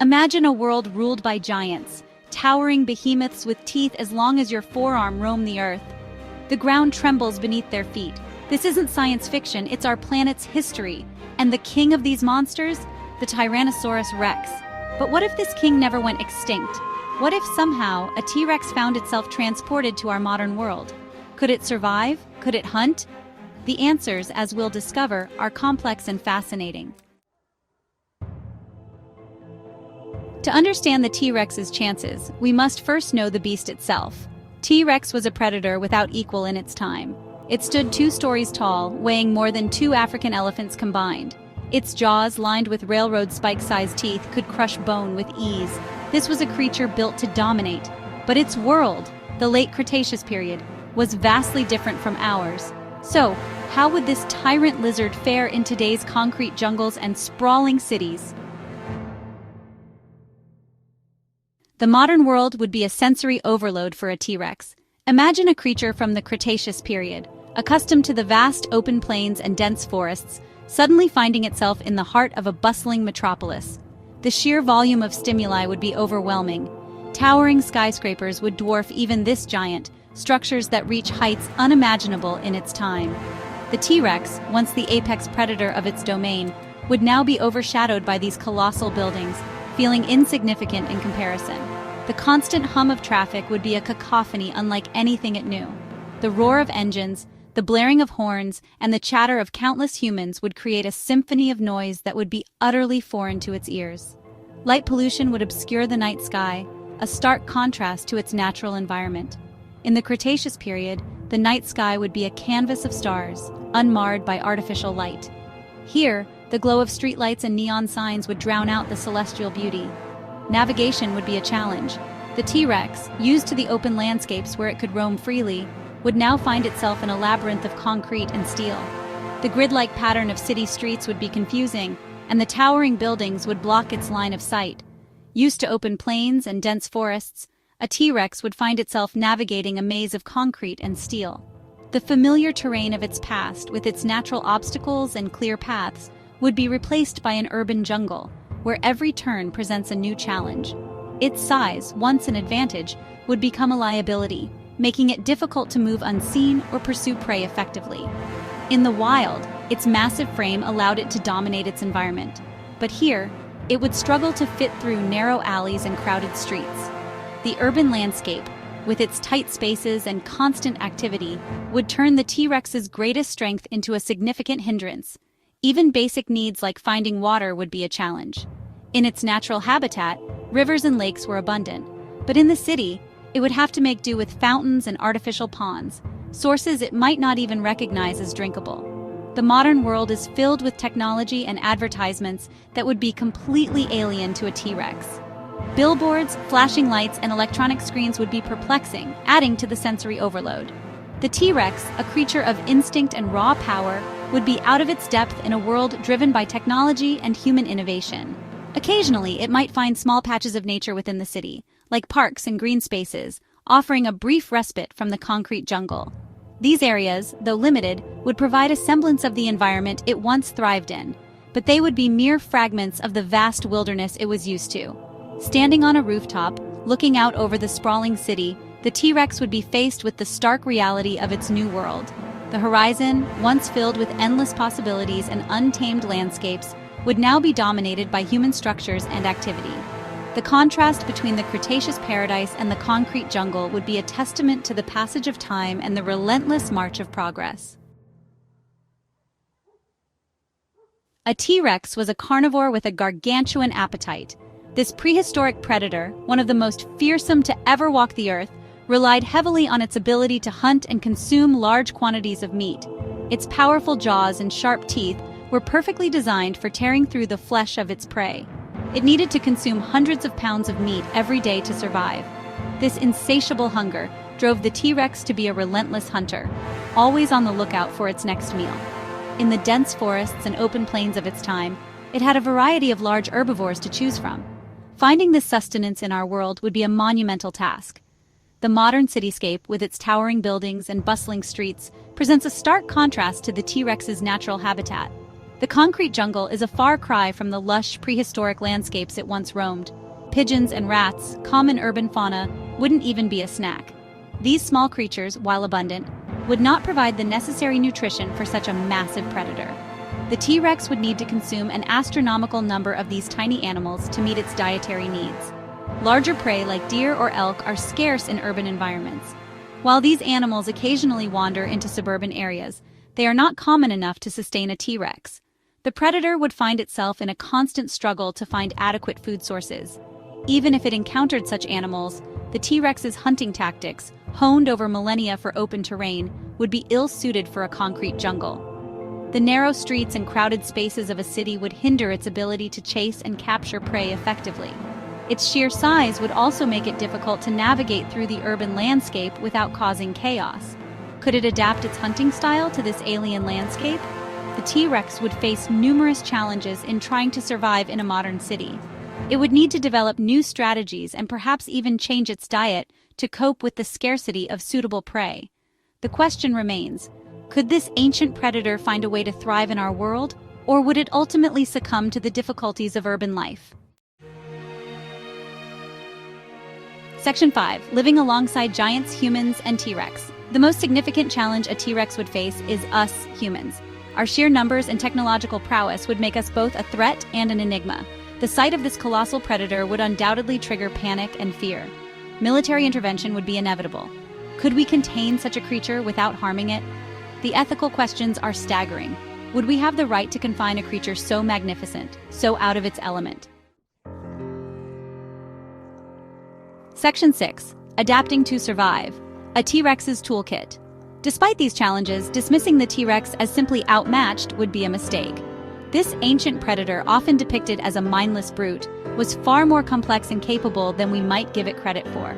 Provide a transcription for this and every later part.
Imagine a world ruled by giants, towering behemoths with teeth as long as your forearm roam the earth. The ground trembles beneath their feet. This isn't science fiction, it's our planet's history. And the king of these monsters? The Tyrannosaurus Rex. But what if this king never went extinct? What if somehow a T-Rex found itself transported to our modern world? Could it survive? Could it hunt? The answers, as we'll discover, are complex and fascinating. To understand the T-Rex's chances, we must first know the beast itself. T-Rex was a predator without equal in its time. It stood 2 stories tall, weighing more than 2 African elephants combined. Its jaws, lined with railroad spike-sized teeth, could crush bone with ease. This was a creature built to dominate. But its world, the late Cretaceous period, was vastly different from ours. So, how would this tyrant lizard fare in today's concrete jungles and sprawling cities? The modern world would be a sensory overload for a T-Rex. Imagine a creature from the Cretaceous period, accustomed to the vast open plains and dense forests, suddenly finding itself in the heart of a bustling metropolis. The sheer volume of stimuli would be overwhelming. Towering skyscrapers would dwarf even this giant, structures that reach heights unimaginable in its time. The T-Rex, once the apex predator of its domain, would now be overshadowed by these colossal buildings, feeling insignificant in comparison. The constant hum of traffic would be a cacophony unlike anything it knew. The roar of engines, the blaring of horns, and the chatter of countless humans would create a symphony of noise that would be utterly foreign to its ears. Light pollution would obscure the night sky, a stark contrast to its natural environment. In the Cretaceous period, the night sky would be a canvas of stars, unmarred by artificial light. Here, the glow of streetlights and neon signs would drown out the celestial beauty. Navigation would be a challenge. The T-Rex, used to the open landscapes where it could roam freely, would now find itself in a labyrinth of concrete and steel. The grid-like pattern of city streets would be confusing, and the towering buildings would block its line of sight. Used to open plains and dense forests, a T-Rex would find itself navigating a maze of concrete and steel. The familiar terrain of its past, with its natural obstacles and clear paths, would be replaced by an urban jungle, where every turn presents a new challenge. Its size, once an advantage, would become a liability, making it difficult to move unseen or pursue prey effectively. In the wild, its massive frame allowed it to dominate its environment. But here, it would struggle to fit through narrow alleys and crowded streets. The urban landscape, with its tight spaces and constant activity, would turn the T-Rex's greatest strength into a significant hindrance. Even basic needs like finding water would be a challenge. In its natural habitat, rivers and lakes were abundant. But in the city, it would have to make do with fountains and artificial ponds, sources it might not even recognize as drinkable. The modern world is filled with technology and advertisements that would be completely alien to a T-Rex. Billboards, flashing lights, and electronic screens would be perplexing, adding to the sensory overload. The T-Rex, a creature of instinct and raw power, would be out of its depth in a world driven by technology and human innovation. Occasionally, it might find small patches of nature within the city, like parks and green spaces, offering a brief respite from the concrete jungle. These areas, though limited, would provide a semblance of the environment it once thrived in, but they would be mere fragments of the vast wilderness it was used to. Standing on a rooftop, looking out over the sprawling city, the T-Rex would be faced with the stark reality of its new world. The horizon, once filled with endless possibilities and untamed landscapes, would now be dominated by human structures and activity. The contrast between the Cretaceous paradise and the concrete jungle would be a testament to the passage of time and the relentless march of progress. A T-Rex was a carnivore with a gargantuan appetite. This prehistoric predator, one of the most fearsome to ever walk the earth, relied heavily on its ability to hunt and consume large quantities of meat. Its powerful jaws and sharp teeth were perfectly designed for tearing through the flesh of its prey. It needed to consume hundreds of pounds of meat every day to survive. This insatiable hunger drove the T-Rex to be a relentless hunter, always on the lookout for its next meal. In the dense forests and open plains of its time, it had a variety of large herbivores to choose from. Finding this sustenance in our world would be a monumental task. The modern cityscape, with its towering buildings and bustling streets, presents a stark contrast to the T-Rex's natural habitat. The The concrete jungle is a far cry from the lush, prehistoric landscapes it once roamed. Pigeons and rats, common urban fauna, wouldn't even be a snack. These small creatures, while abundant, would not provide the necessary nutrition for such a massive predator. The T-Rex would need to consume an astronomical number of these tiny animals to meet its dietary needs. Larger prey like deer or elk are scarce in urban environments. While these animals occasionally wander into suburban areas, they are not common enough to sustain a T-Rex. The predator would find itself in a constant struggle to find adequate food sources. Even if it encountered such animals, the T-Rex's hunting tactics, honed over millennia for open terrain, would be ill-suited for a concrete jungle. The narrow streets and crowded spaces of a city would hinder its ability to chase and capture prey effectively. Its sheer size would also make it difficult to navigate through the urban landscape without causing chaos. Could it adapt its hunting style to this alien landscape? The T-Rex would face numerous challenges in trying to survive in a modern city. It would need to develop new strategies and perhaps even change its diet to cope with the scarcity of suitable prey. The question remains, could this ancient predator find a way to thrive in our world, or would it ultimately succumb to the difficulties of urban life? Section 5. Living alongside giants, humans, and T-Rex. The most significant challenge a T-Rex would face is us, humans. Our sheer numbers and technological prowess would make us both a threat and an enigma. The sight of this colossal predator would undoubtedly trigger panic and fear. Military intervention would be inevitable. Could we contain such a creature without harming it? The ethical questions are staggering. Would we have the right to confine a creature so magnificent, so out of its element? Section 6. Adapting to survive. A T-Rex's toolkit. Despite these challenges, dismissing the T-Rex as simply outmatched would be a mistake. This ancient predator, often depicted as a mindless brute, was far more complex and capable than we might give it credit for.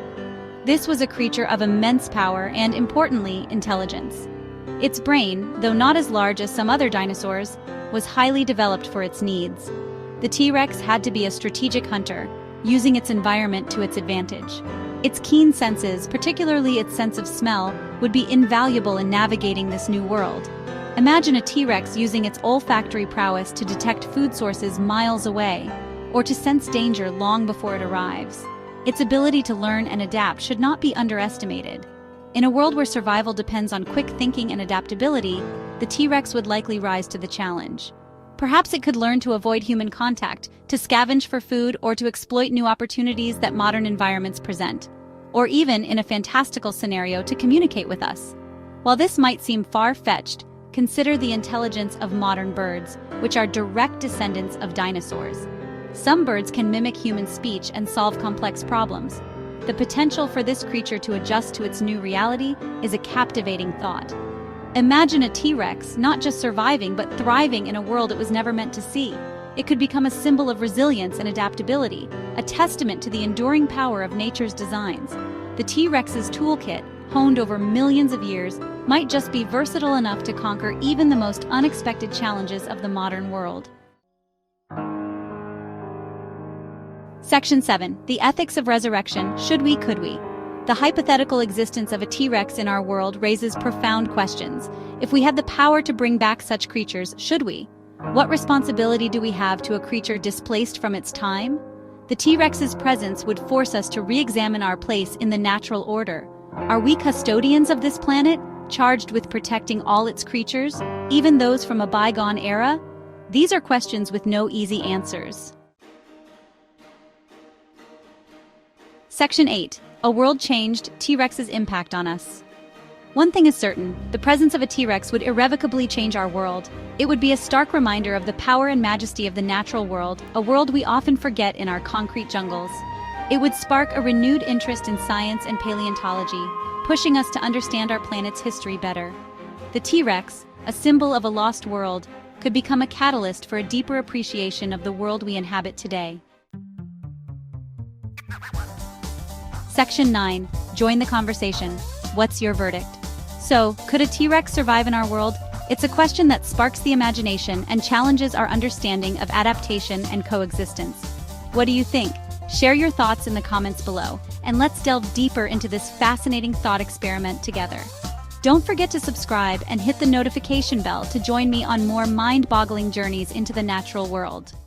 This was a creature of immense power and, importantly, intelligence. Its brain, though not as large as some other dinosaurs, was highly developed for its needs. The T-Rex had to be a strategic hunter, using its environment to its advantage. Its keen senses, particularly its sense of smell, would be invaluable in navigating this new world. Imagine a T-Rex using its olfactory prowess to detect food sources miles away, or to sense danger long before it arrives. Its ability to learn and adapt should not be underestimated. In a world where survival depends on quick thinking and adaptability, the T-Rex would likely rise to the challenge. Perhaps it could learn to avoid human contact, to scavenge for food, or to exploit new opportunities that modern environments present, or even, in a fantastical scenario, to communicate with us. While this might seem far-fetched, consider the intelligence of modern birds, which are direct descendants of dinosaurs. Some birds can mimic human speech and solve complex problems. The potential for this creature to adjust to its new reality is a captivating thought. Imagine a T-Rex not just surviving but thriving in a world it was never meant to see. It could become a symbol of resilience and adaptability, a testament to the enduring power of nature's designs. The T-Rex's toolkit, honed over millions of years, might just be versatile enough to conquer even the most unexpected challenges of the modern world. Section 7. The ethics of resurrection. Should we, could we? The hypothetical existence of a T-Rex in our world raises profound questions. If we had the power to bring back such creatures, should we? What responsibility do we have to a creature displaced from its time? The T-Rex's presence would force us to re-examine our place in the natural order. Are we custodians of this planet, charged with protecting all its creatures, even those from a bygone era? These are questions with no easy answers. Section 8. A world changed, T-Rex's impact on us. One thing is certain, the presence of a T-Rex would irrevocably change our world. It would be a stark reminder of the power and majesty of the natural world, a world we often forget in our concrete jungles. It would spark a renewed interest in science and paleontology, pushing us to understand our planet's history better. The T-Rex, a symbol of a lost world, could become a catalyst for a deeper appreciation of the world we inhabit today. Section 9. Join the conversation. What's your verdict? So, could a T-Rex survive in our world? It's a question that sparks the imagination and challenges our understanding of adaptation and coexistence. What do you think? Share your thoughts in the comments below, and let's delve deeper into this fascinating thought experiment together. Don't forget to subscribe and hit the notification bell to join me on more mind-boggling journeys into the natural world.